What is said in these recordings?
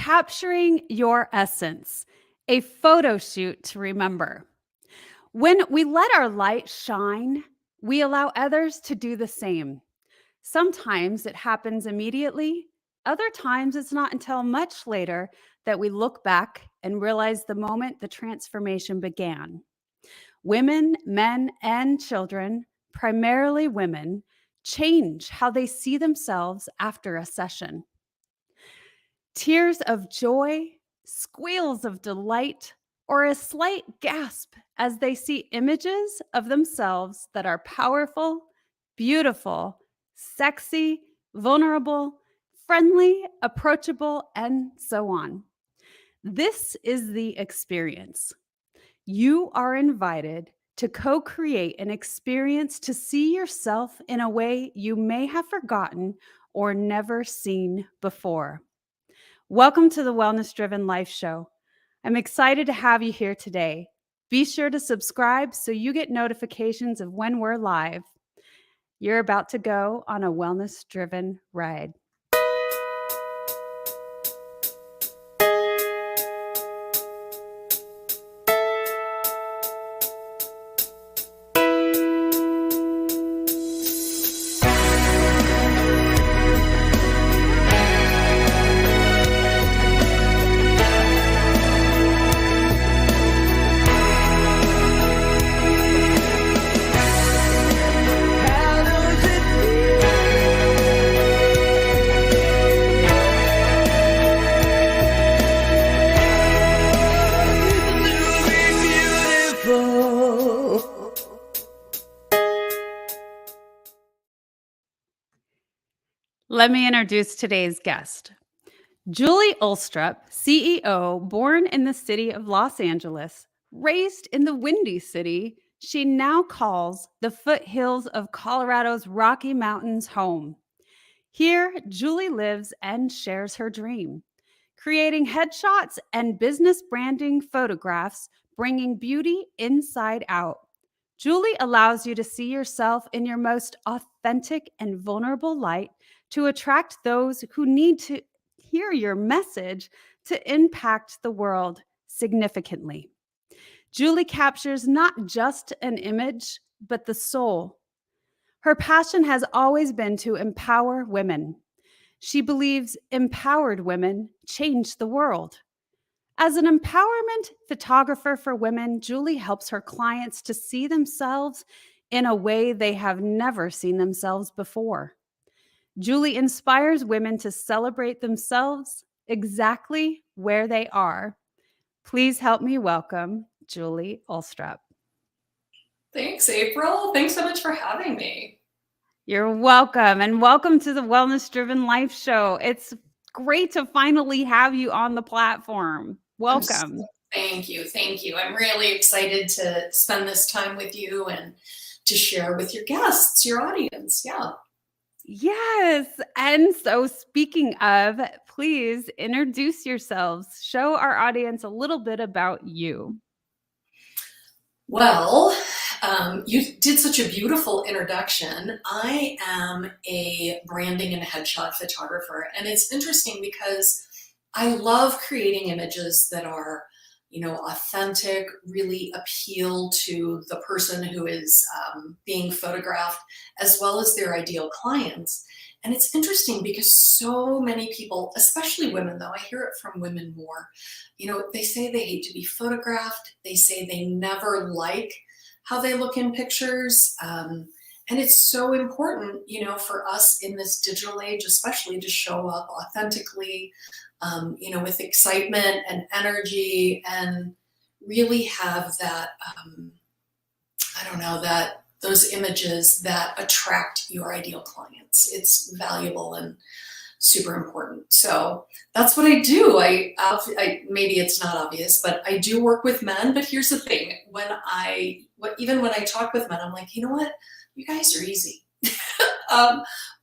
capturing your essence, a photo shoot to remember. When we let our light shine, we allow others to do the same. Sometimes it happens immediately. Other times it's not until much later that we look back and realize the moment the transformation began. Women, men, and children, primarily women, change how they see themselves after a session. Tears of joy, squeals of delight, or a slight gasp as they see images of themselves that are powerful, beautiful, sexy, vulnerable, friendly, approachable, and so on. This is the experience. You are invited to co-create an experience to see yourself in a way you may have forgotten or never seen before. Welcome to the Wellness Driven Life Show. I'm excited to have you here today. Be sure to subscribe so you get notifications of when we're live. You're about to go on a wellness driven ride. Let me introduce today's guest. Julie Ulstrup, CEO, born in the city of Los Angeles, raised in the Windy City, she now calls the foothills of Colorado's Rocky Mountains home. Here, Julie lives and shares her dream, creating headshots and business branding photographs, bringing beauty inside out. Julie allows you to see yourself in your most authentic and vulnerable light to attract those who need to hear your message to impact the world significantly. Julie captures not just an image, but the soul. Her passion has always been to empower women. She believes empowered women change the world. As an empowerment photographer for women, Julie helps her clients to see themselves in a way they have never seen themselves before. Julie inspires women to celebrate themselves exactly where they are. Please help me welcome Julie Ulstrup. Thanks, April. Thanks so much for having me. You're welcome, and welcome to the Wellness Driven Life Show. It's great to finally have you on the platform. Welcome. Thank you. Thank you. I'm really excited to spend this time with you and to share with your guests, your audience. Yeah. Yes. And so, speaking of, please introduce yourselves. Show our audience a little bit about you. Well, you did such a beautiful introduction. I am a branding and headshot photographer, and it's interesting because I love creating images that are, authentic, really appeal to the person who is being photographed, as well as their ideal clients. And it's interesting because so many people, especially women though, I hear it from women more, they say they hate to be photographed. They say they never like how they look in pictures. And it's so important, for us in this digital age, especially to show up authentically, with excitement and energy and really have that, those images that attract your ideal clients. It's valuable and super important. So that's what I do. I maybe it's not obvious, but I do work with men. But here's the thing: even when I talk with men, I'm like, you know what? You guys are easy.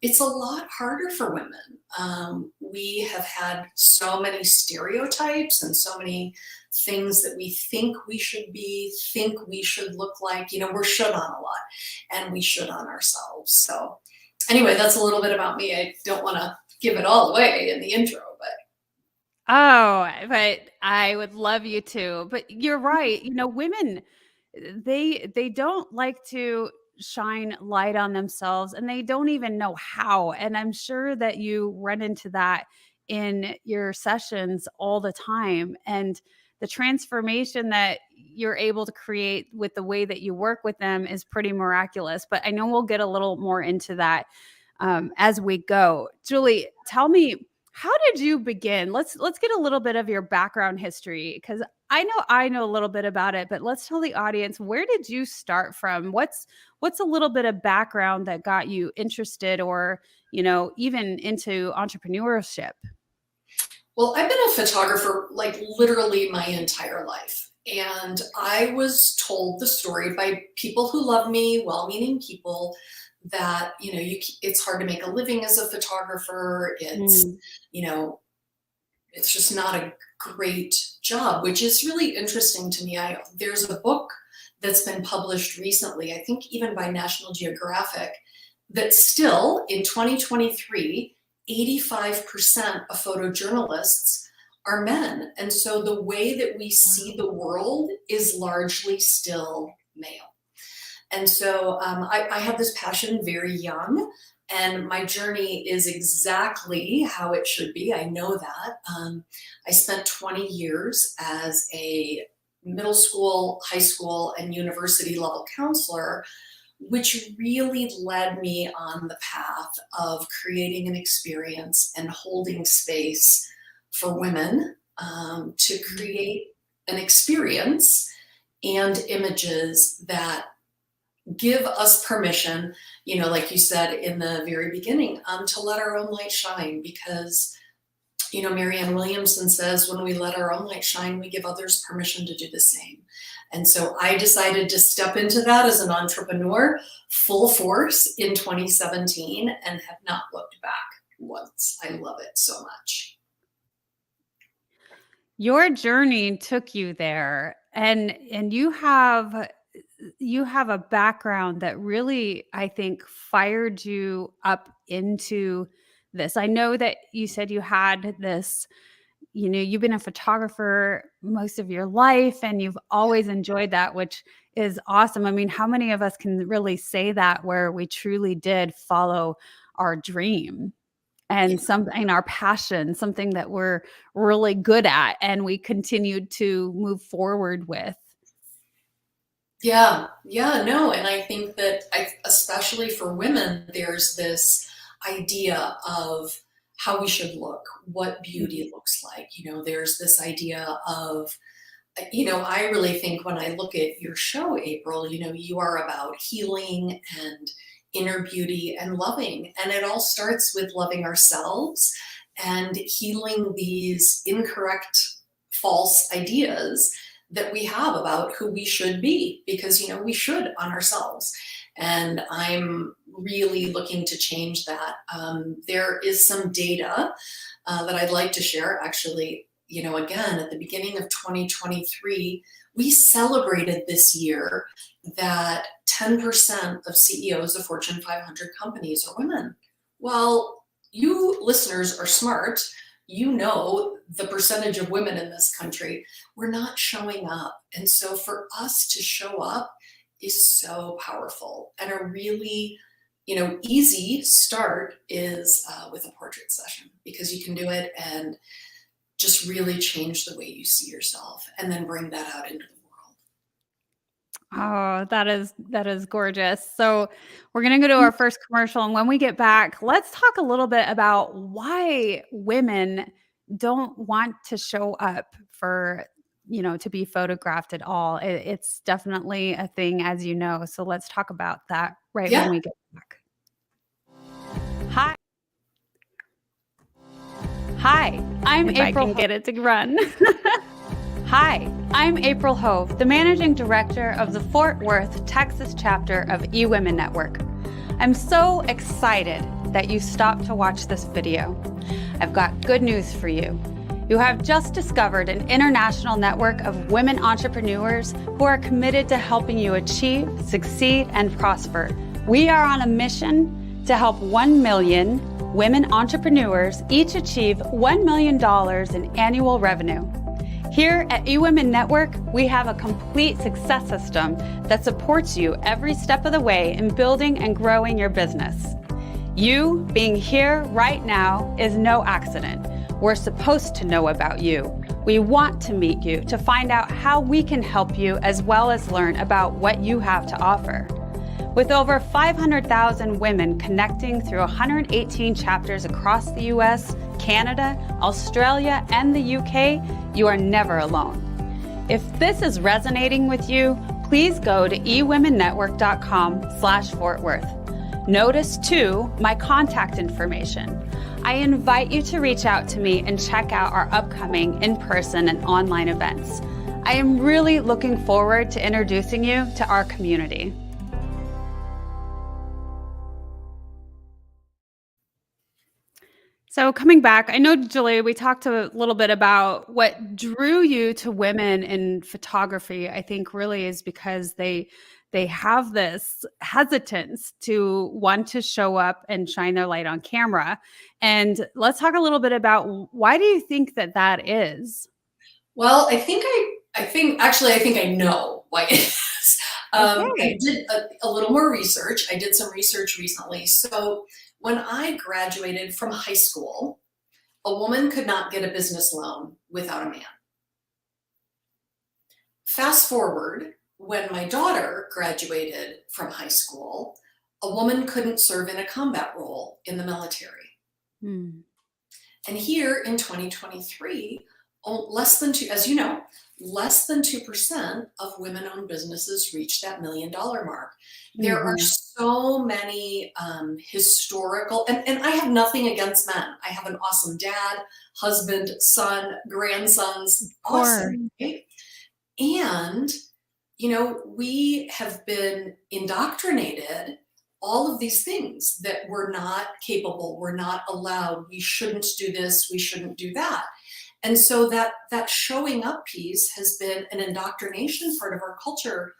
It's a lot harder for women. We have had so many stereotypes and so many things that we think we should be, think we should look like. We're should on a lot, and we should on ourselves. So anyway, that's a little bit about me. I don't want to give it all away in the intro, but Oh, but I would love you to. But you're right. Women, they don't like to shine light on themselves, and they don't even know how. And I'm sure that you run into that in your sessions all the time. And the transformation that you're able to create with the way that you work with them is pretty miraculous. But I know we'll get a little more into that as we go. Julie, tell me, how did you begin? Let's get a little bit of your background history, because I know a little bit about it, but let's tell the audience, where did you start from? What's a little bit of background that got you interested, or even into entrepreneurship? Well, I've been a photographer like literally my entire life. And I was told the story by people who love me, well-meaning people, that it's hard to make a living as a photographer. Mm. You know, it's just not a great job, which is really interesting to me. There's a book that's been published recently, I think even by National Geographic, that still in 2023, 85% of photojournalists are men. And so the way that we see the world is largely still male. And so I have this passion very young, and my journey is exactly how it should be. I know that. I spent 20 years as a middle school, high school, and university level counselor, which really led me on the path of creating an experience and holding space for women to create an experience and images that give us permission, like you said in the very beginning, to let our own light shine. Because, Marianne Williamson says, when we let our own light shine, we give others permission to do the same. And so I decided to step into that as an entrepreneur full force in 2017 and have not looked back once. I love it so much. Your journey took you there, and you have a background that really, I think, fired you up into this. I know that you said you had this, you've been a photographer most of your life, and you've always enjoyed that, which is awesome. I mean, how many of us can really say that, where we truly did follow our dream and something, our passion, something that we're really good at, and we continued to move forward with? Yeah, no. And I think that especially for women, there's this idea of how we should look, what beauty looks like. There's this idea of, I really think when I look at your show, April, you are about healing and inner beauty and loving. And it all starts with loving ourselves and healing these incorrect, false ideas that we have about who we should be, because, we should on ourselves. And I'm really looking to change that. There is some data that I'd like to share. Actually, again, at the beginning of 2023, we celebrated this year that 10% of CEOs of Fortune 500 companies are women. Well, you listeners are smart. The percentage of women in this country, we're not showing up. And so for us to show up is so powerful. And a really, easy start is with a portrait session, because you can do it and just really change the way you see yourself and then bring that out into the world. Oh, that is gorgeous. So we're going to go to our first commercial. And when we get back, let's talk a little bit about why women don't want to show up for, to be photographed at all. It's definitely a thing, as you know. So let's talk about that when we get back. Hi, I'm April. I can get it to run. Hi, I'm April Hove, the Managing Director of the Fort Worth, Texas chapter of eWomen Network. I'm so excited that you stopped to watch this video. I've got good news for you. You have just discovered an international network of women entrepreneurs who are committed to helping you achieve, succeed, and prosper. We are on a mission to help 1 million women entrepreneurs each achieve $1 million in annual revenue. Here at eWomen Network, we have a complete success system that supports you every step of the way in building and growing your business. You being here right now is no accident. We're supposed to know about you. We want to meet you to find out how we can help you, as well as learn about what you have to offer. With over 500,000 women connecting through 118 chapters across the US, Canada, Australia, and the UK, you are never alone. If this is resonating with you, please go to eWomenNetwork.com/Fort Worth. Notice too my contact information. I invite you to reach out to me and check out our upcoming in-person and online events. I am really looking forward to introducing you to our community. So coming back, I know, Julie, we talked a little bit about what drew you to women in photography. I think really is because they have this hesitance to want to show up and shine their light on camera. And let's talk a little bit about, why do you think that is? Well, I think I know why it is. I did a little more research. I did some research recently. So when I graduated from high school, a woman could not get a business loan without a man. Fast forward, when my daughter graduated from high school, a woman couldn't serve in a combat role in the military. And here in 2023, less than 2% of women-owned businesses reach that $1 million mark. There are so many historical, and I have nothing against men. I have an awesome dad, husband, son, grandsons, awesome, right? And, we have been indoctrinated all of these things that we're not capable, we're not allowed, we shouldn't do this, we shouldn't do that. And so that showing up piece has been an indoctrination part of our culture,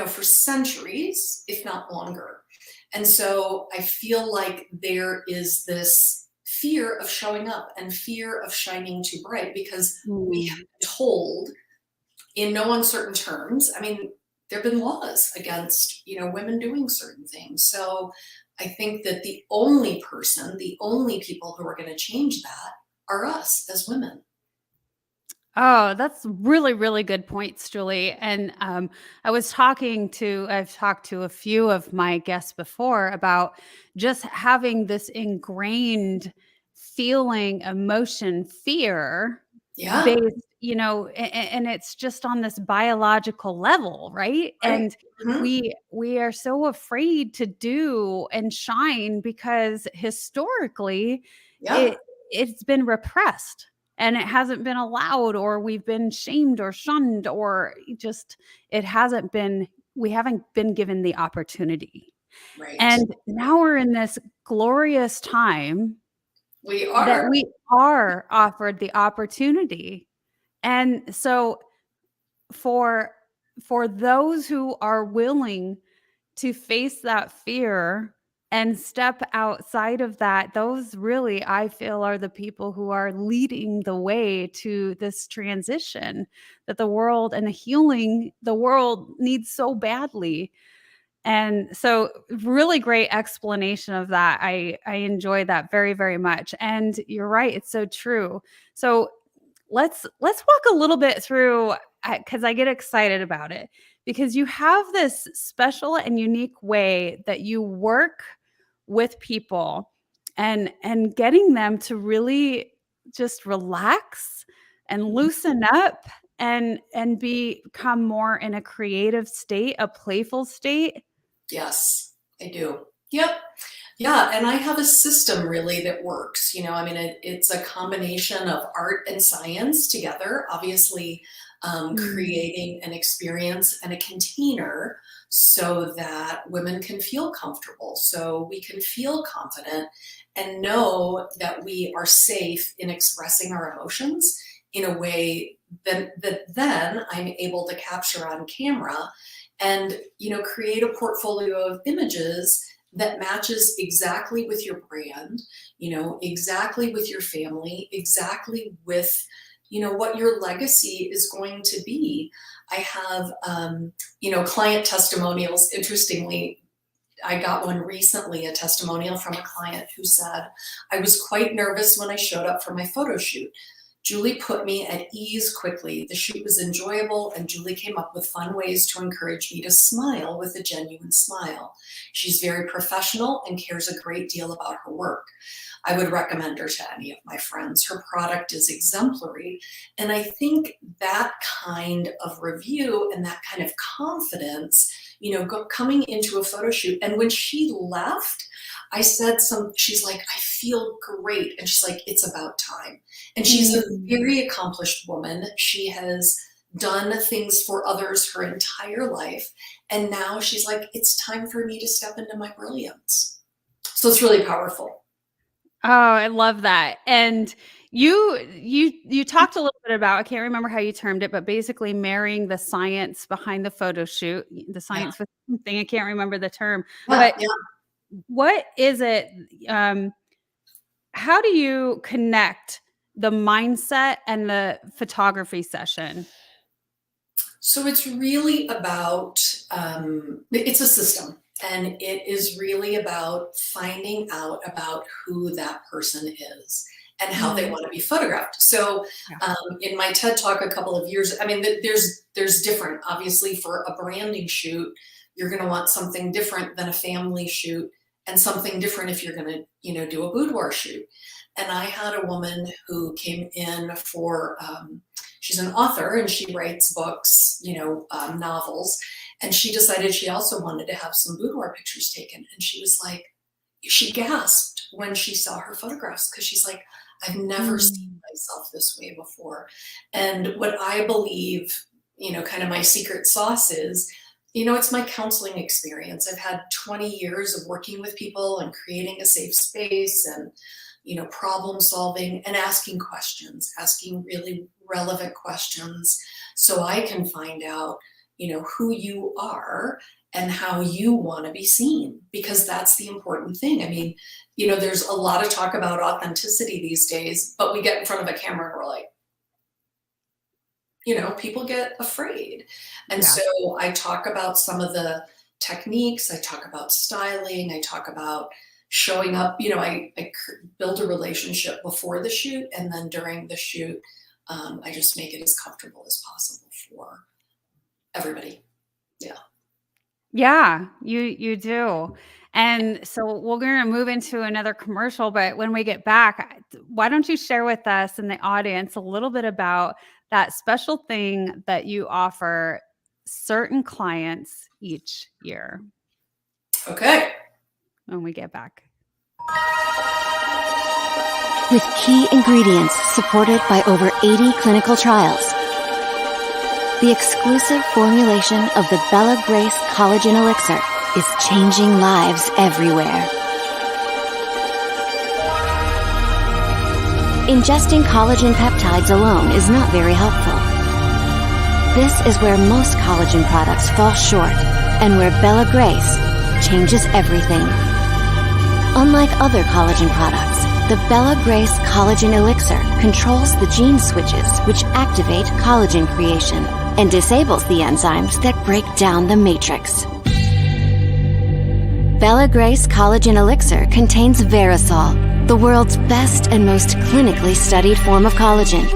for centuries, if not longer. And so I feel like there is this fear of showing up and fear of shining too bright, because we have been told in no uncertain terms. I mean, there have been laws against, women doing certain things. So I think that the only people who are going to change that are us as women. Oh, that's really, really good points, Julie. And I've talked to a few of my guests before about just having this ingrained feeling, emotion, fear based, and it's just on this biological level, right? And we are so afraid to do and shine because historically it's been repressed. And it hasn't been allowed, or we've been shamed or shunned, or just we haven't been given the opportunity. Right. And now we're in this glorious time that we are offered the opportunity. And so for those who are willing to face that fear and step outside of that, those really, I feel, are the people who are leading the way to this transition that the world and the healing the world needs so badly. And so really great explanation of that. I enjoy that very, very much. And you're right, it's so true. So let's walk a little bit through, because I get excited about it, because you have this special and unique way that you work with people and getting them to really just relax and loosen up and become more in a creative state, a playful state. Yes, I do. Yep. Yeah, and I have a system really that works. It's a combination of art and science together, obviously, creating an experience and a container so that women can feel comfortable, so we can feel confident and know that we are safe in expressing our emotions in a way that then I'm able to capture on camera and create a portfolio of images that matches exactly with your brand, exactly with your family, exactly with, what your legacy is going to be. I have, client testimonials. Interestingly, I got one recently, a testimonial from a client who said, I was quite nervous when I showed up for my photo shoot. Julie put me at ease quickly. The shoot was enjoyable, and Julie came up with fun ways to encourage me to smile with a genuine smile. She's very professional and cares a great deal about her work. I would recommend her to any of my friends. Her product is exemplary. And I think that kind of review and that kind of confidence, coming into a photo shoot. And when she left, I said she's like, I feel great. And she's like, it's about time. And she's a very accomplished woman. She has done things for others her entire life. And now she's like, it's time for me to step into my brilliance. So it's really powerful. Oh, I love that. And you talked a little bit about, I can't remember how you termed it, but basically marrying the science behind the photo shoot, the science with something. I can't remember the term, but what is it? How do you connect the mindset and the photography session? So it's really about, it's a system. And it is really about finding out about who that person is and how they want to be photographed. So in my TED Talk a couple of years, there's different, obviously for a branding shoot, you're going to want something different than a family shoot, and something different if you're going to, do a boudoir shoot. And I had a woman who came in for, she's an author and she writes books, novels. And she decided she also wanted to have some boudoir pictures taken. And she was like, she gasped when she saw her photographs, because she's like, I've never seen myself this way before. And what I believe, kind of my secret sauce is, it's my counseling experience. I've had 20 years of working with people and creating a safe space and, problem solving and asking questions, asking really relevant questions so I can find out, who you are and how you want to be seen, because that's the important thing. I mean, there's a lot of talk about authenticity these days, but we get in front of a camera and we're like, people get afraid. And so I talk about some of the techniques, I talk about styling, I talk about showing up, I build a relationship before the shoot, and then during the shoot, I just make it as comfortable as possible for everybody. Yeah, you do. And so we're going to move into another commercial, but when we get back, why don't you share with us and the audience a little bit about that special thing that you offer certain clients each year? Okay. When we get back. With key ingredients supported by over 80 clinical trials, the exclusive formulation of the Bella Grace Collagen Elixir is changing lives everywhere. Ingesting collagen peptides alone is not very helpful. This is where most collagen products fall short, and where Bella Grace changes everything. Unlike other collagen products, the Bella Grace Collagen Elixir controls the gene switches which activate collagen creation and disables the enzymes that break down the matrix. Bella Grace Collagen Elixir contains Verisol, the world's best and most clinically studied form of collagen.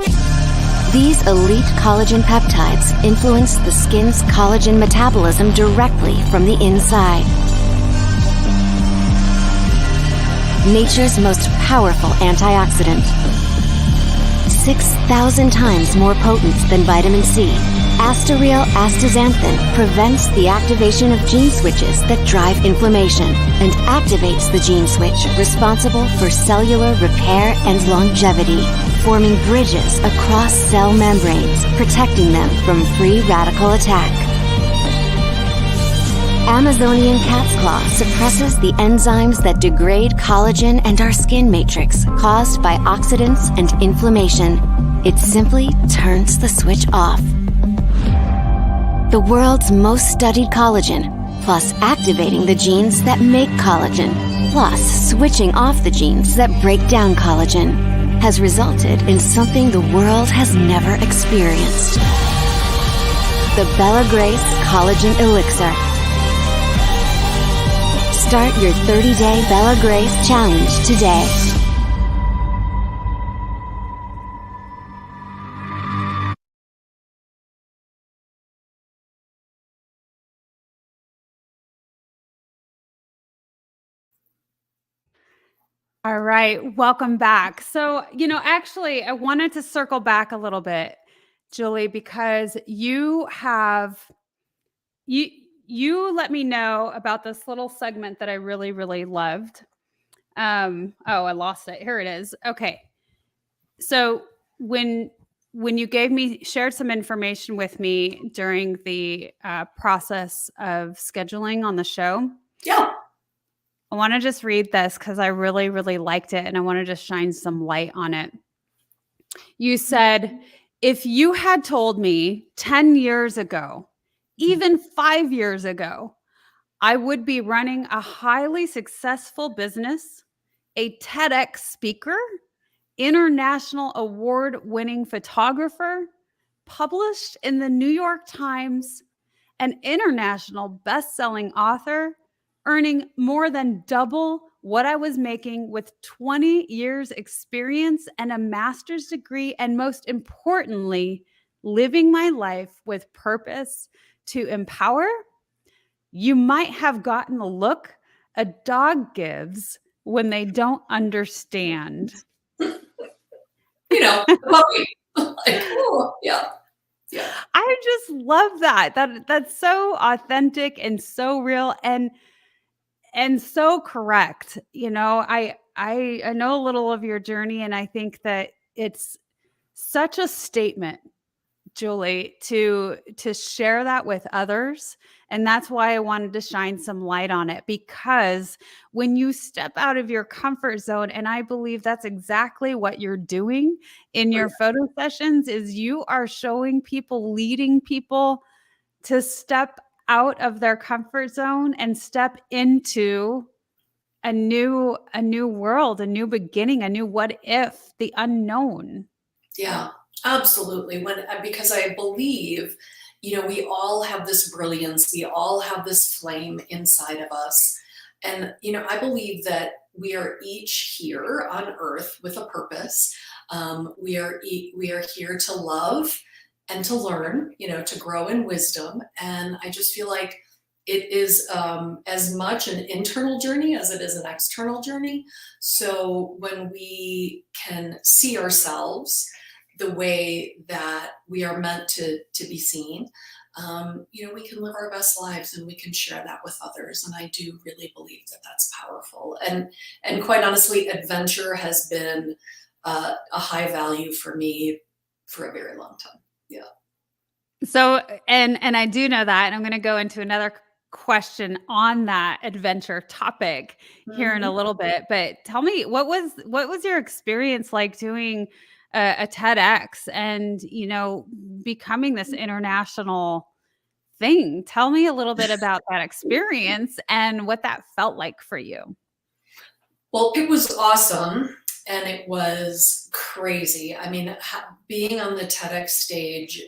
These elite collagen peptides influence the skin's collagen metabolism directly from the inside. Nature's most powerful antioxidant. 6,000 times more potent than vitamin C, Astaryl astaxanthin prevents the activation of gene switches that drive inflammation and activates the gene switch responsible for cellular repair and longevity, forming bridges across cell membranes, protecting them from free radical attack. Amazonian cat's claw suppresses the enzymes that degrade collagen and our skin matrix caused by oxidants and inflammation. It simply turns the switch off. The world's most studied collagen, plus activating the genes that make collagen, plus switching off the genes that break down collagen, has resulted in something the world has never experienced. The Bella Grace Collagen Elixir. Start your 30-day Bella Grace challenge today. All right, welcome back. So, actually, I wanted to circle back a little bit, Julie, because you let me know about this little segment that I really, really loved. I lost it. Here it is. Okay. So when you shared some information with me during the process of scheduling on the show, Yeah. I want to just read this because I really, really liked it and I want to just shine some light on it. You said, if you had told me 10 years ago, even 5 years ago, I would be running a highly successful business, a TEDx speaker, international award-winning photographer, published in the New York Times, an international best-selling author, earning more than double what I was making with 20 years experience and a master's degree, and most importantly, living my life with purpose to empower, you might have gotten the look a dog gives when they don't understand. The puppy. Like, oh, yeah. Yeah. I just love that. That's so authentic and so real and so correct. I know a little of your journey, and I think that it's such a statement, Julie, to share that with others. And that's why I wanted to shine some light on it, because when you step out of your comfort zone, and I believe that's exactly what you're doing in your photo sessions, is you are showing people, leading people to step out of their comfort zone and step into a new world, a new beginning, a new what if, the unknown. Yeah, absolutely. Because I believe, we all have this brilliance, we all have this flame inside of us. And, I believe that we are each here on earth with a purpose. We are here to love and to learn, to grow in wisdom. And I just feel like it is as much an internal journey as it is an external journey. So when we can see ourselves the way that we are meant to be seen, we can live our best lives and we can share that with others. And I do really believe that that's powerful. And quite honestly, adventure has been a high value for me for a very long time. Yeah. So, and I do know that, and I'm going to go into another question on that adventure topic here in a little bit. But tell me, what was your experience like doing a TEDx and becoming this international thing? Tell me a little bit about that experience and what that felt like for you. Well, it was awesome. And it was crazy. I mean, being on the TEDx stage,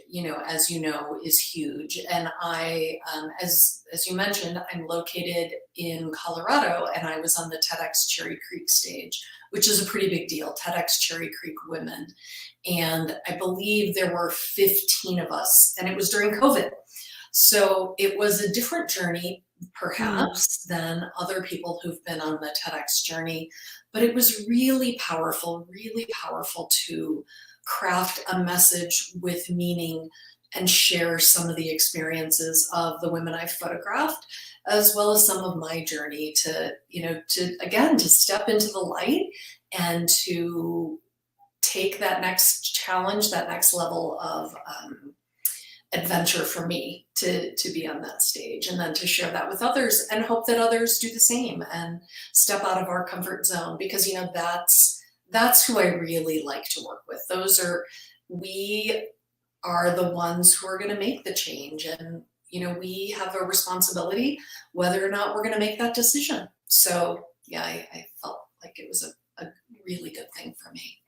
as you know, is huge. And I, as you mentioned, I'm located in Colorado, and I was on the TEDx Cherry Creek stage, which is a pretty big deal, TEDx Cherry Creek Women. And I believe there were 15 of us, and it was during COVID. So it was a different journey, perhaps, than other people who've been on the TEDx journey. But it was really powerful to craft a message with meaning and share some of the experiences of the women I photographed, as well as some of my journey to step into the light and to take that next challenge, that next level of adventure for me to be on that stage, and then to share that with others and hope that others do the same and step out of our comfort zone, because that's who I really like to work with. We are the ones who are going to make the change, and we have a responsibility whether or not we're going to make that decision. So yeah, I felt like it was a really good thing for me.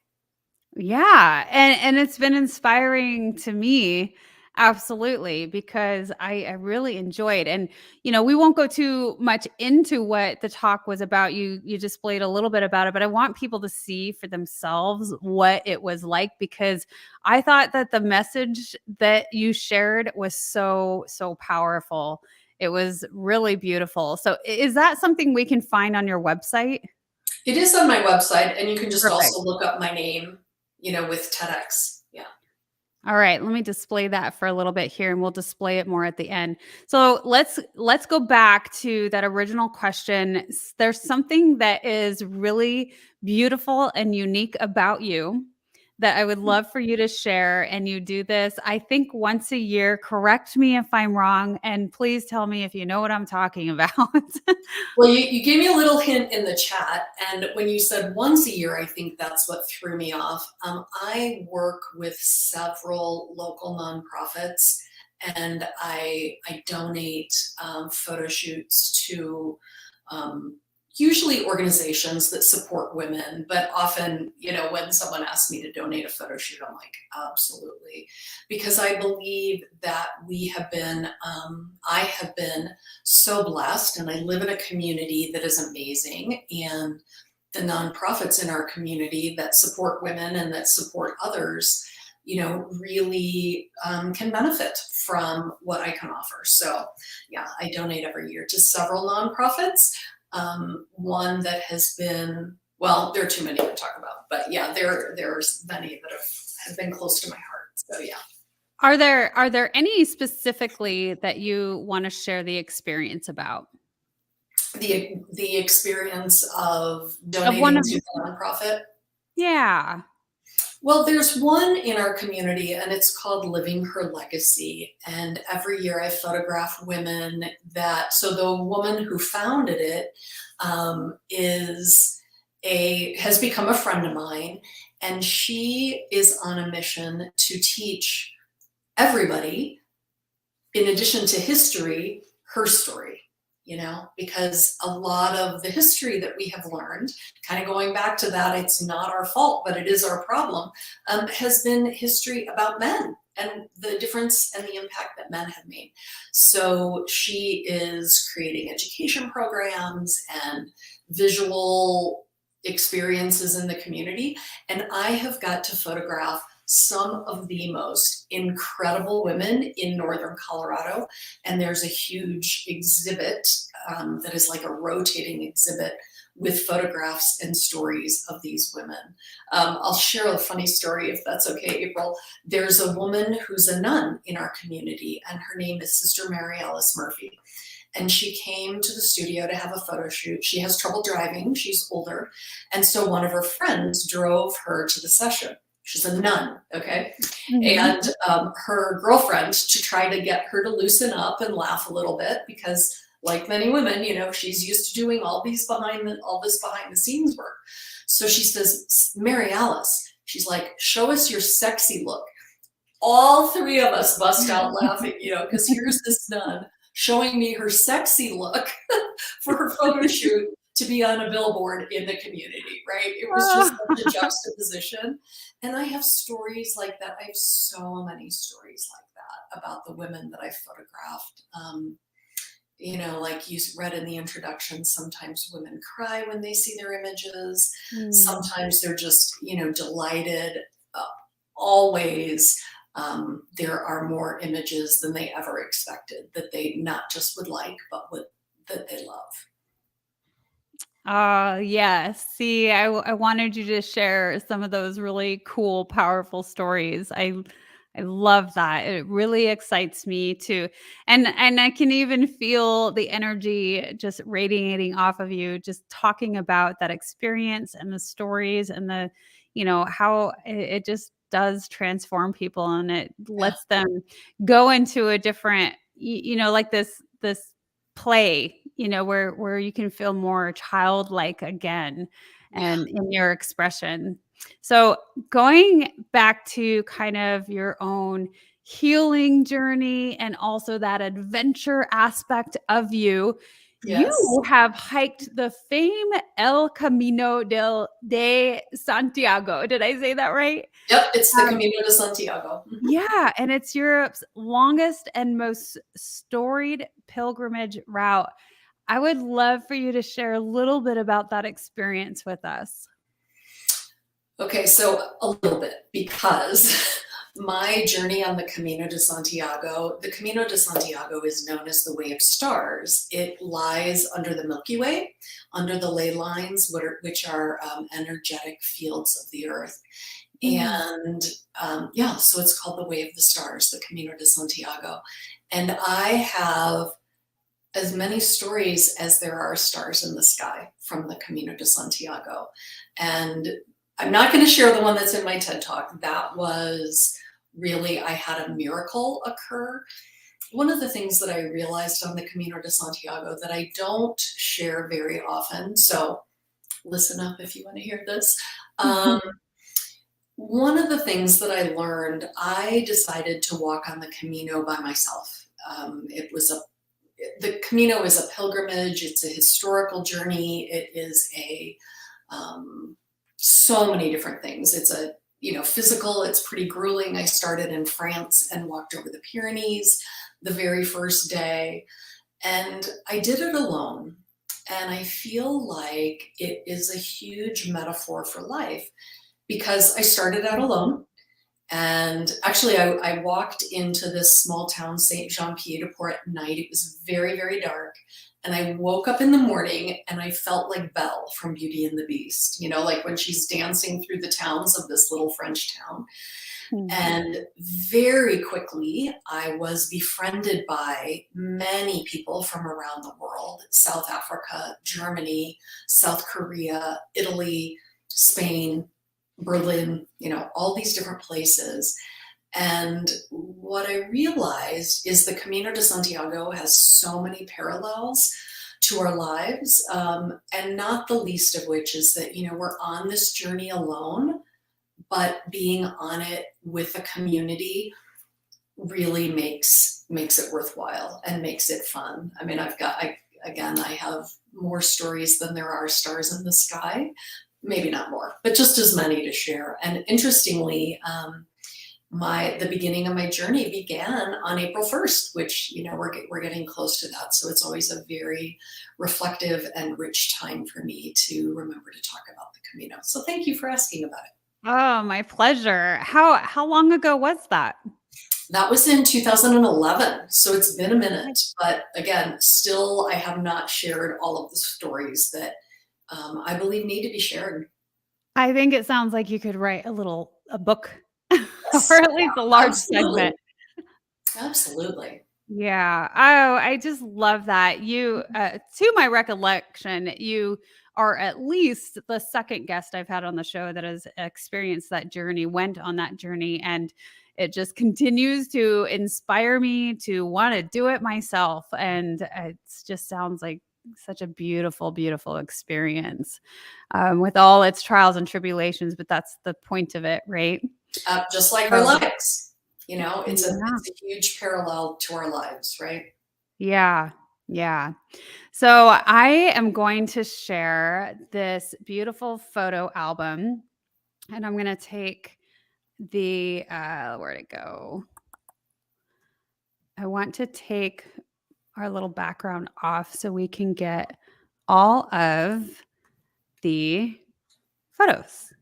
Yeah, and it's been inspiring to me, absolutely, because I really enjoyed. And we won't go too much into what the talk was about. You displayed a little bit about it, but I want people to see for themselves what it was like, because I thought that the message that you shared was so powerful. It was really beautiful. So is that something we can find on your website? It is on my website, and you can just Perfect. also look up my name, with TEDx. Yeah. All right, let me display that for a little bit here, and we'll display it more at the end. So let's go back to that original question. There's something that is really beautiful and unique about you that I would love for you to share. And you do this, I think, once a year. Correct me if I'm wrong, and please tell me if you know what I'm talking about. Well, you gave me a little hint in the chat, and when you said once a year, I think that's what threw me off. I work with several local nonprofits, and I donate photo shoots to usually organizations that support women, but often, when someone asks me to donate a photo shoot, I'm like, absolutely. Because I believe that I have been so blessed, and I live in a community that is amazing. And the nonprofits in our community that support women and that support others, really can benefit from what I can offer. So yeah, I donate every year to several nonprofits. One that has been, well, there are too many to talk about, but yeah, there's many that have been close to my heart. So yeah. Are there any specifically that you want to share the experience about? The experience of Of one donating of to a nonprofit. Yeah. Well, there's one in our community, and it's called Living Her Legacy. And every year I photograph women so the woman who founded it has become a friend of mine, and she is on a mission to teach everybody, in addition to history, her story. Because a lot of the history that we have learned, kind of going back to that, it's not our fault, but it is our problem, has been history about men and the difference and the impact that men have made. So she is creating education programs and visual experiences in the community. And I have got to photograph some of the most incredible women in northern Colorado. And there's a huge exhibit that is like a rotating exhibit with photographs and stories of these women. I'll share a funny story if that's okay, April. There's a woman who's a nun in our community, and her name is Sister Mary Alice Murphy. And she came to the studio to have a photo shoot. She has trouble driving, she's older. And so one of her friends drove her to the session. She's a nun, okay? And her girlfriend, to try to get her to loosen up and laugh a little bit, because like many women, she's used to doing all this behind the scenes work. So she says, Mary Alice, she's like, show us your sexy look. All three of us bust out laughing, because here's this nun showing me her sexy look for her photo shoot to be on a billboard in the community, right? It was just such a juxtaposition. And I have stories like that. I have so many stories like that about the women that I photographed. Like you read in the introduction, sometimes women cry when they see their images. Sometimes they're just, delighted. Always, there are more images than they ever expected that they not just would like, but that they love. Yes. See, I wanted you to share some of those really cool, powerful stories. I love that. It really excites me too. And I can even feel the energy just radiating off of you, just talking about that experience and the stories and how it just does transform people, and it lets them go into a different, like this play, where you can feel more childlike again and in your expression. So going back to kind of your own healing journey and also that adventure aspect of you. Yes. You have hiked the famed El Camino de Santiago. Did I say that right? Yep, it's the Um, Camino de Santiago. yeah, and it's Europe's longest and most storied pilgrimage route. I would love for you to share a little bit about that experience with us. Okay, so a little bit, because my journey on the Camino de Santiago is known as the Way of Stars. It lies under the Milky Way, under the ley lines, which are energetic fields of the earth. Mm. And yeah, so it's called the Way of the Stars, the Camino de Santiago. And I have as many stories as there are stars in the sky from the Camino de Santiago. And I'm not going to share the one that's in my TED Talk. That was really, I had a miracle occur. One of the things that I realized on the Camino de Santiago that I don't share very often, so listen up if you want to hear this. One of the things that I learned, I decided to walk on the Camino by myself. The Camino is a pilgrimage. It's a historical journey. It is so many different things. It's physical. It's pretty grueling. I started in France and walked over the Pyrenees the very first day, and I did it alone. And I feel like it is a huge metaphor for life, because I started out alone. And actually, I walked into this small town, Saint Jean Pied de Port, at night. It was very, very dark. And I woke up in the morning and I felt like Belle from Beauty and the Beast, like when she's dancing through the towns of this little French town. And very quickly, I was befriended by many people from around the world: South Africa, Germany, South Korea, Italy, Spain, Berlin, all these different places. And what I realized is the Camino de Santiago has so many parallels to our lives, and not the least of which is that, we're on this journey alone, but being on it with a community really makes it worthwhile and makes it fun. I mean, I have more stories than there are stars in the sky. Maybe not more, but just as many to share. And interestingly, the beginning of my journey began on April 1st, which, we're getting close to that. So it's always a very reflective and rich time for me to remember to talk about the Camino. So thank you for asking about it. Oh, my pleasure. How long ago was that? That was in 2011. So it's been a minute, but again, still, I have not shared all of the stories that I believe need to be shared. I think it sounds like you could write a book, Yes, or at least a large absolutely. segment. Absolutely. Yeah. Oh, I just love that. To my recollection, you are at least the second guest I've had on the show that has experienced that journey, went on that journey, and it just continues to inspire me to want to do it myself. And it just sounds like such a beautiful, beautiful experience, with all its trials and tribulations. But that's the point of it, right? Just like our lives, it's a Yeah. huge parallel to our lives, right? Yeah. Yeah. So I am going to share this beautiful photo album, and I'm going to take where'd it go? I want to take our little background off so we can get all of the photos.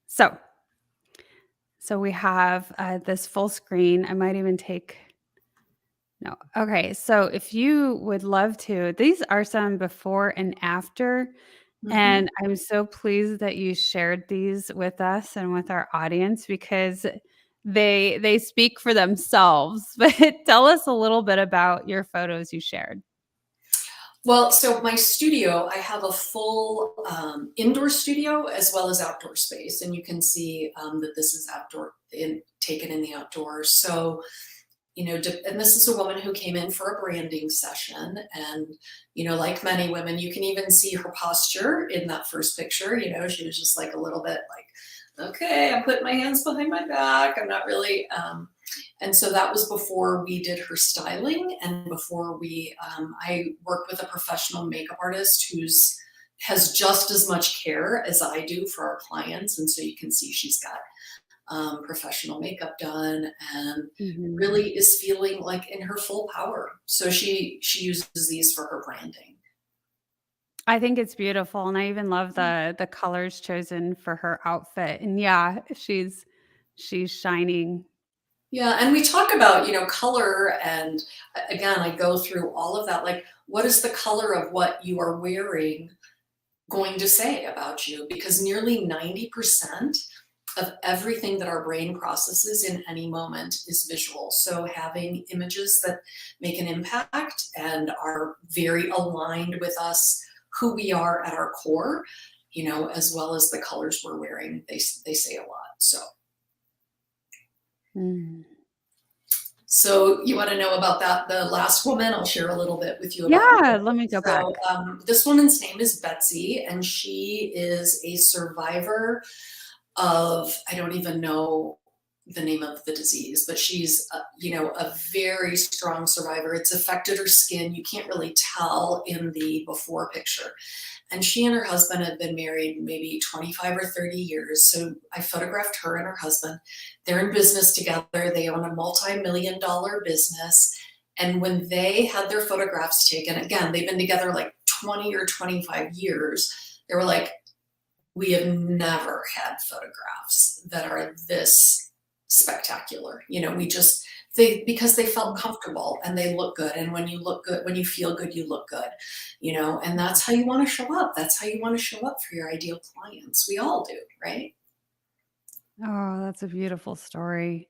So we have this full screen. I might even take no. Okay. So if you would love to, these are some before and after. And I'm so pleased that you shared these with us and with our audience, because they speak for themselves. But tell us a little bit about your photos you shared. Well, so my studio, I have a full indoor studio as well as outdoor space. And you can see that this is taken in the outdoors. So, and this is a woman who came in for a branding session. And, like many women, you can even see her posture in that first picture. She was just like a little bit like, okay, I'm putting my hands behind my back. I'm not really, And so that was before we did her styling and before I work with a professional makeup artist has just as much care as I do for our clients. And so you can see she's got professional makeup done and Mhm. really is feeling like in her full power. So she uses these for her branding. I think it's beautiful, and I even love the colors chosen for her outfit, and yeah, she's shining. Yeah, and we talk about, color and again, I go through all of that. Like, what is the color of what you are wearing going to say about you? Because nearly 90% of everything that our brain processes in any moment is visual. So having images that make an impact and are very aligned with us, who we are at our core, as well as the colors we're wearing, they say a lot. Mm. So you want to know about that? The last woman, I'll share a little bit with you about her. Yeah, let me go So back. this woman's name is Betsy, and she is a survivor of, I don't even know the name of the disease, but she's, a very strong survivor. It's affected her skin. You can't really tell in the before picture. And she and her husband had been married maybe 25 or 30 years. So I photographed her and her husband. They're in business together. They own a multi-million-dollar business. And when they had their photographs taken, again, they've been together like 20 or 25 years. They were like, we have never had photographs that are this spectacular. Because they felt comfortable and they look good. And when you look good, when you feel good, you look good, and that's how you want to show up. That's how you want to show up for your ideal clients. We all do, right? Oh, that's a beautiful story.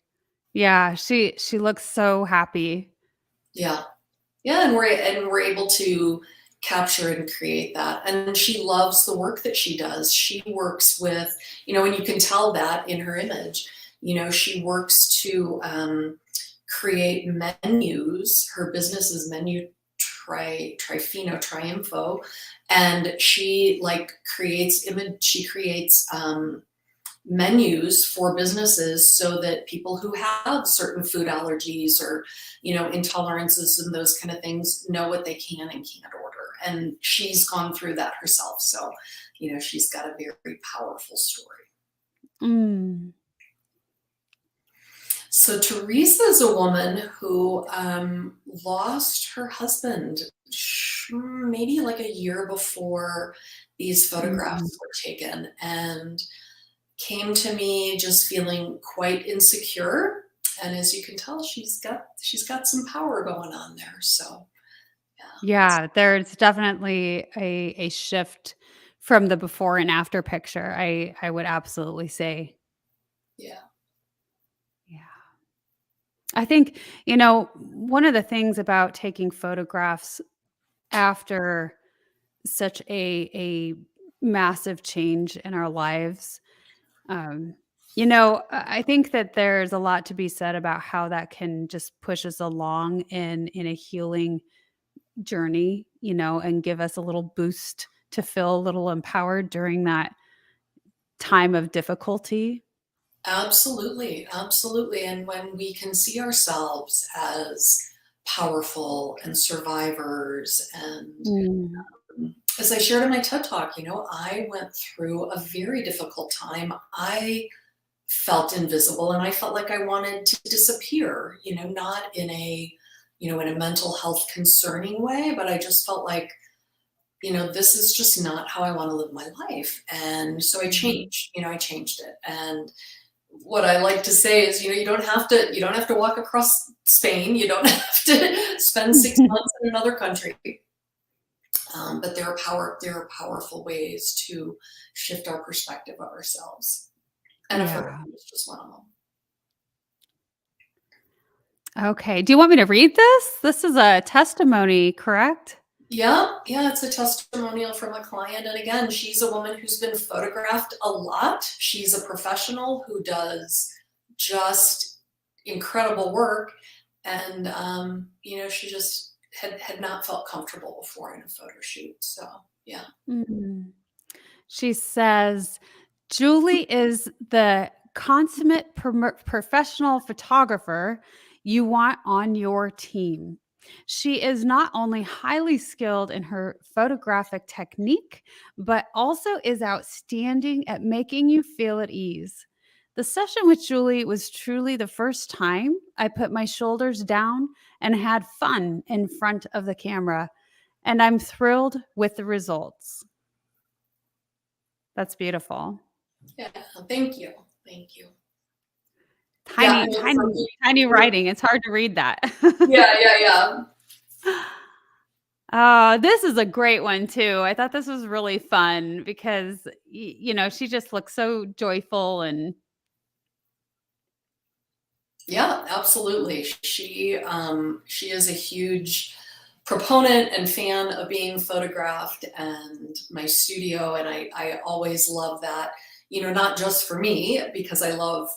Yeah, she looks so happy. Yeah. Yeah. And we're able to capture and create that. And she loves the work that she does. She works with, and you can tell that in her image, she works to, create menus. Her business is Menu Trifino Triumfo, and she creates menus for businesses so that people who have certain food allergies or intolerances and those kind of things know what they can and can't order. And she's gone through that herself, so she's got a very powerful story. Mm. So Teresa is a woman who lost her husband maybe like a year before these Mhm. photographs were taken, and came to me just feeling quite insecure. And as you can tell, she's got some power going on there. So yeah, Yeah, there's definitely a shift from the before and after picture, I would absolutely say. yeah, Yeah. I think, one of the things about taking photographs after such a massive change in our lives, um, I think that there's a lot to be said about how that can just push us along in a healing journey, and give us a little boost to feel a little empowered during that time of difficulty. absolutely, absolutely. And when we can see ourselves as powerful and survivors and Mm. as I shared in my TED Talk, I went through a very difficult time. I felt invisible and I felt like I wanted to disappear, not in a mental health concerning way, but I just felt like, this is just not how I want to live my life. And so Mhm. I changed it. And what I like to say is, you don't have to walk across Spain. You don't have to spend 6 months in another country. But there are powerful ways to shift our perspective of ourselves. And a photo Yeah. is just one of them. Okay. Do you want me to read this? This is a testimony, correct? Yeah, yeah, it's a testimonial from a client. And again, she's a woman who's been photographed a lot. She's a professional who does just incredible work. And, she just had not felt comfortable before in a photo shoot. So, yeah. Mm. She says, Julie is the consummate professional photographer you want on your team. She is not only highly skilled in her photographic technique, but also is outstanding at making you feel at ease. The session with Julie was truly the first time I put my shoulders down and had fun in front of the camera, and I'm thrilled with the results. That's beautiful. Yeah, thank you. Thank you. Tiny, Yeah, tiny writing. It's hard to read that. yeah. This is a great one too. I thought this was really fun because she just looks so joyful and Yeah, absolutely. She is a huge proponent and fan of being photographed, and my studio, and I always love that, not just for me, because I love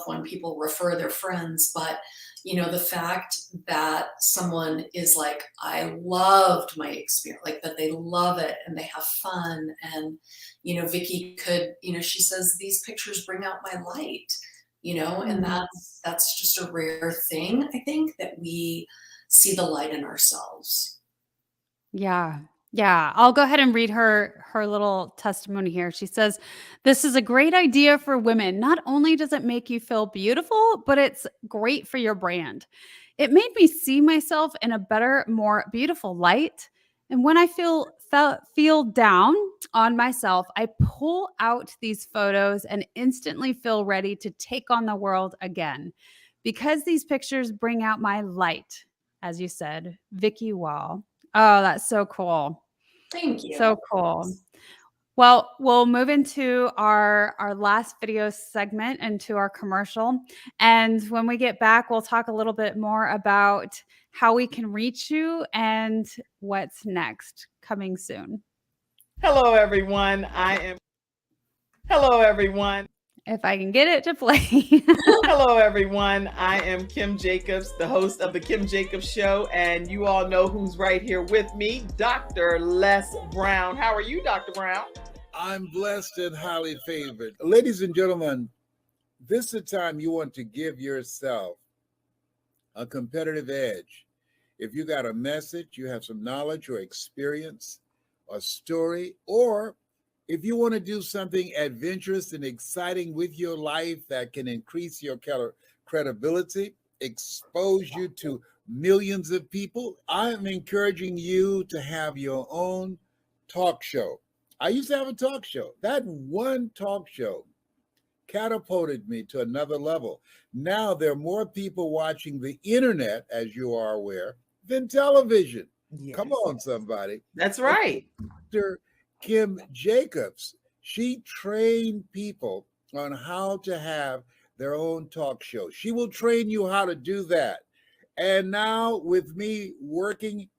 when people refer their friends, but the fact that someone is like, I loved my experience, like that they love it and they have fun. And, Vicky could, she says, these pictures bring out my light, and that's just a rare thing, I think, that we see the light in ourselves. yeah. Yeah, I'll go ahead and read her little testimony here. She says, "This is a great idea for women. Not only does it make you feel beautiful, but it's great for your brand. It made me see myself in a better, more beautiful light. And when I feel down on myself, I pull out these photos and instantly feel ready to take on the world again. Because these pictures bring out my light," as you said, Vicky Wall. Oh, that's so cool. Thank you. So cool. Well, we'll move into our last video segment, into our commercial. And when we get back, we'll talk a little bit more about how we can reach you and what's next coming soon. Hello, everyone. Hello, everyone. If I can get it to play. Hello, everyone. I am Kim Jacobs, the host of The Kim Jacobs Show, and you all know who's right here with me, Dr. Les Brown. How are you, Dr. Brown? I'm blessed and highly favored. Ladies and gentlemen, this is the time you want to give yourself a competitive edge. If you got a message, you have some knowledge or experience, a story, or if you want to do something adventurous and exciting with your life that can increase your credibility, expose you to millions of people, I'm encouraging you to have your own talk show. I used to have a talk show. That one talk show catapulted me to another level. Now there are more people watching the internet, as you are aware, than television. Yes. Come on, somebody. That's right. Dr. Kim Jacobs, she trained people on how to have their own talk show. She will train you how to do that. And now with me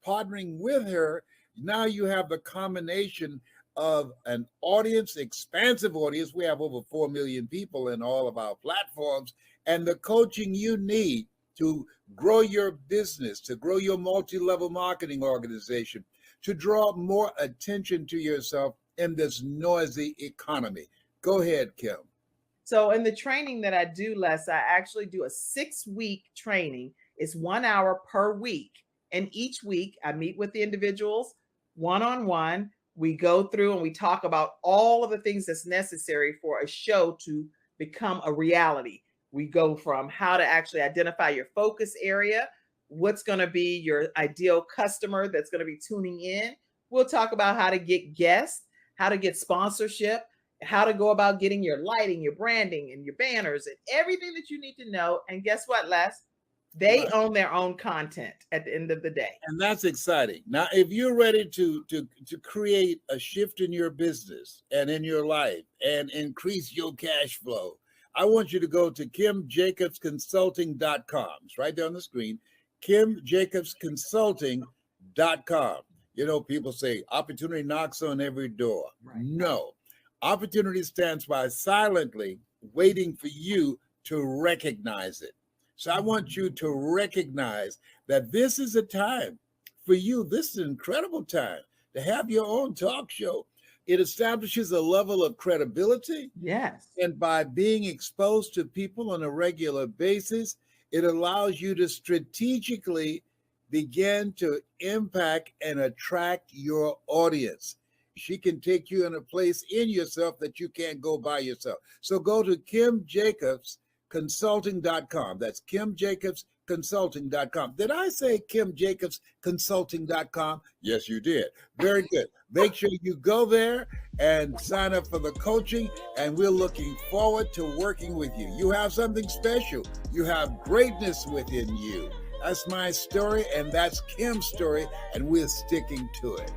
partnering with her, now you have the combination of an audience, expansive audience. We have over 4 million people in all of our platforms, and the coaching you need to grow your business, to grow your multi-level marketing organization, to draw more attention to yourself in this noisy economy. Go ahead, Kim. So in the training that I do, Les, I actually do a 6-week training. It's 1 hour per week. And each week I meet with the individuals one-on-one. We go through and we talk about all of the things that's necessary for a show to become a reality. We go from how to actually identify your focus area, what's going to be your ideal customer that's going to be tuning in. We'll talk about how to get guests, how to get sponsorship, how to go about getting your lighting, your branding, and your banners, and everything that you need to know. And guess what, Les? They own their own content at the end of the day. And that's exciting. Now, if you're ready to create a shift in your business and in your life and increase your cash flow, I want you to go to KimJacobsConsulting.com. It's right there on the screen. KimJacobsConsulting.com. You know, people say opportunity knocks on every door. Right. No, opportunity stands by silently waiting for you to recognize it. So I want you to recognize that this is a time for you. This is an incredible time to have your own talk show. It establishes a level of credibility. Yes. And by being exposed to people on a regular basis, it allows you to strategically begin to impact and attract your audience. She can take you in a place in yourself that you can't go by yourself. So go to KimJacobsConsulting.com. That's KimJacobsConsulting.com. Did I say KimJacobsConsulting.com? Yes, you did. Very good. Make sure you go there and sign up for the coaching, and we're looking forward to working with you. You have something special. You have greatness within you. That's my story, and that's Kim's story, and we're sticking to it.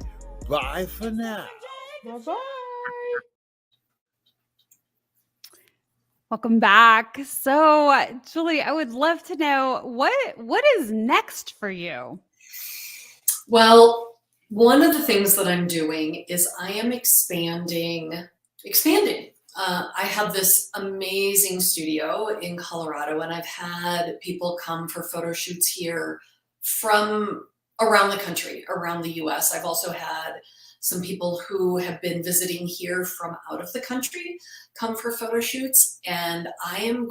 Bye for now. Bye-bye. Welcome back. So, Julie, I would love to know what is next for you? Well, one of the things that I'm doing is I am expanding. I have this amazing studio in Colorado, and I've had people come for photo shoots here from around the country, around the US. I've also had some people who have been visiting here from out of the country come for photo shoots. And I'm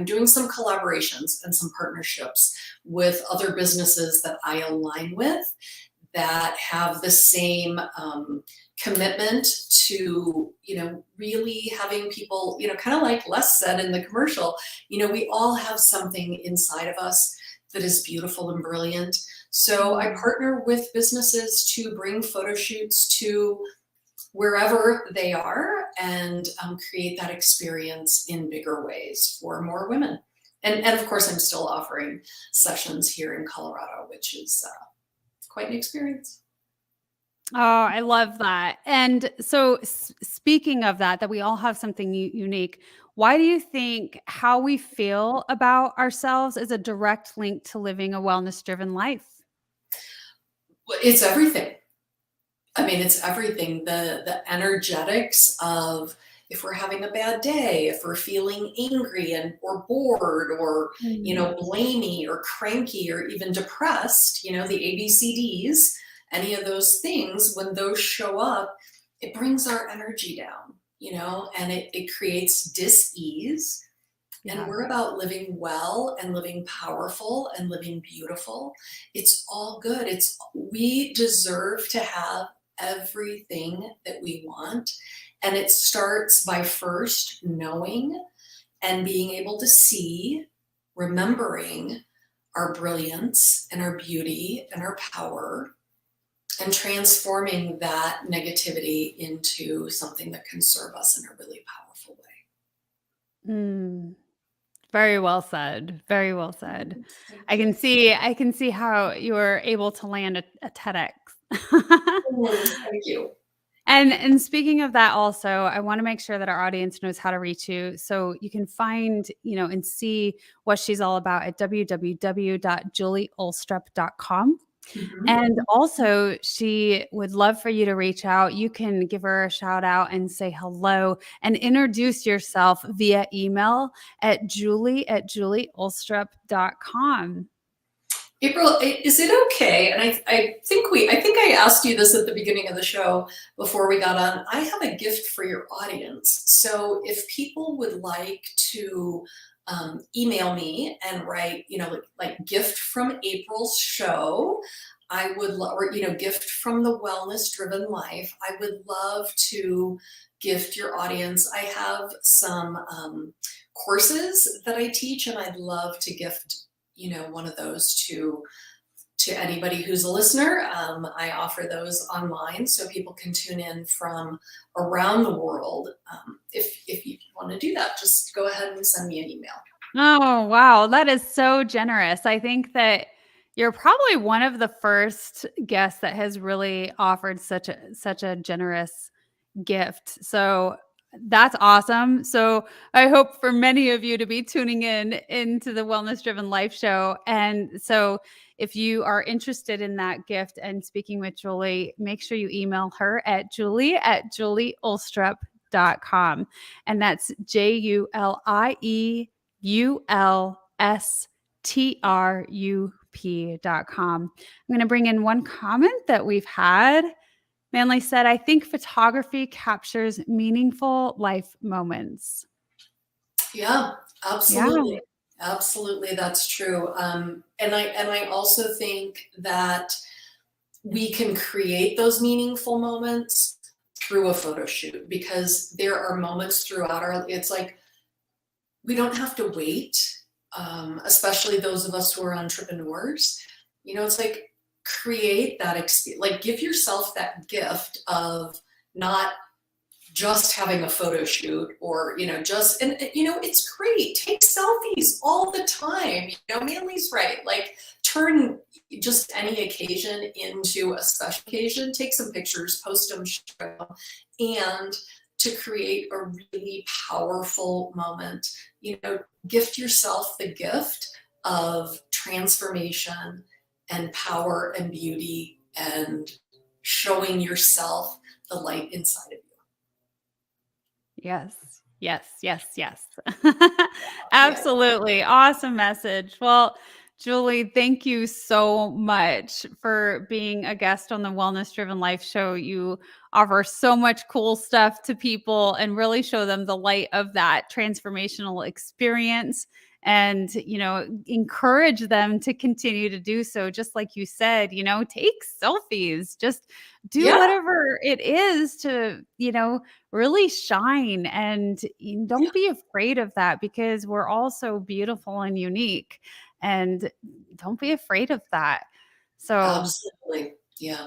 doing some collaborations and some partnerships with other businesses that I align with that have the same commitment to, really having people, kind of like Les said in the commercial, we all have something inside of us that is beautiful and brilliant. So I partner with businesses to bring photo shoots to wherever they are and create that experience in bigger ways for more women. And of course, I'm still offering sessions here in Colorado, which is quite an experience. Oh, I love that. And so speaking of that we all have something unique, why do you think how we feel about ourselves is a direct link to living a wellness-driven life? It's everything. I mean, it's everything. The energetics of if we're having a bad day, if we're feeling angry or bored or, blamey or cranky or even depressed, the ABCDs, any of those things, when those show up, it brings our energy down, and it creates dis-ease. Yeah. And we're about living well and living powerful and living beautiful. It's all good. We deserve to have everything that we want. And it starts by first knowing and being able to see, remembering our brilliance and our beauty and our power, and transforming that negativity into something that can serve us in a really powerful way. Very well said. Very well said. I can see how you're able to land a TEDx. Thank you. And speaking of that also, I want to make sure that our audience knows how to reach you. So you can find, and see what she's all about at www.JulieUlstrupPhoto.com. Mm-hmm. And also, she would love for you to reach out. You can give her a shout out and say hello and introduce yourself via email at julie@julieulstrup.com. April, is it okay? And I think I asked you this at the beginning of the show before we got on. I have a gift for your audience. So if people would like to email me and write, like gift from April's show, I would love, or, gift from the Wellness Driven Life. I would love to gift your audience. I have some courses that I teach, and I'd love to gift one of those to anybody who's a listener. I offer those online so people can tune in from around the world. If you want to do that, just go ahead and send me an email. Oh, wow. That is so generous. I think that you're probably one of the first guests that has really offered such a generous gift. So that's awesome. So I hope for many of you to be tuning into the Wellness Driven Life show. And so if you are interested in that gift and speaking with Julie, make sure you email her at julie@julieulstrup.com. And that's JulieUlstrup.com. I'm going to bring in one comment that we've had. Manley said, I think photography captures meaningful life moments. Yeah, Yeah. absolutely. Absolutely, that's true. And I also think that we can create those meaningful moments through a photo shoot, because there are moments throughout our, it's like we don't have to wait, especially those of us who are entrepreneurs. It's like create that experience, like give yourself that gift of not just having a photo shoot, or it's great, take selfies all the time. Manly's right, like turn just any occasion into a special occasion, take some pictures, post them, share them, and to create a really powerful moment, gift yourself the gift of transformation and power and beauty, and showing yourself the light inside of you. Yes. Yes. Yes. Yes. Absolutely. Awesome message. Well, Julie, thank you so much for being a guest on the Wellness Driven Life Show. You offer so much cool stuff to people and really show them the light of that transformational experience, and, encourage them to continue to do so. Just like you said, take selfies, just do Yeah. whatever it is to, really shine, and don't be afraid of that, because we're all so beautiful and unique, and don't be afraid of that. So Absolutely. Yeah.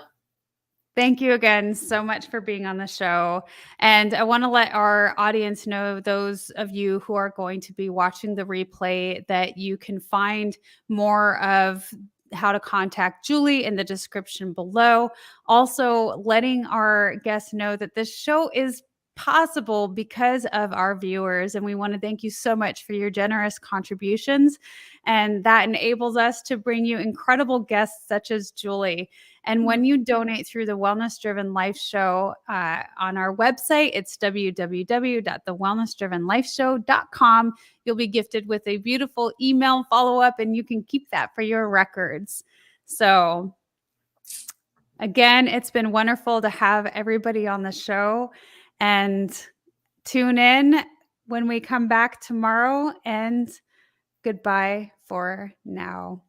thank you again so much for being on the show. And I want to let our audience know, those of you who are going to be watching the replay, that you can find more of how to contact Julie in the description below. Also, letting our guests know that this show is possible because of our viewers. And we want to thank you so much for your generous contributions. And that enables us to bring you incredible guests such as Julie. And when you donate through the Wellness Driven Life Show on our website, it's www.thewellnessdrivenlifeshow.com. You'll be gifted with a beautiful email follow-up, and you can keep that for your records. So again, it's been wonderful to have everybody on the show, and tune in when we come back tomorrow, and goodbye for now.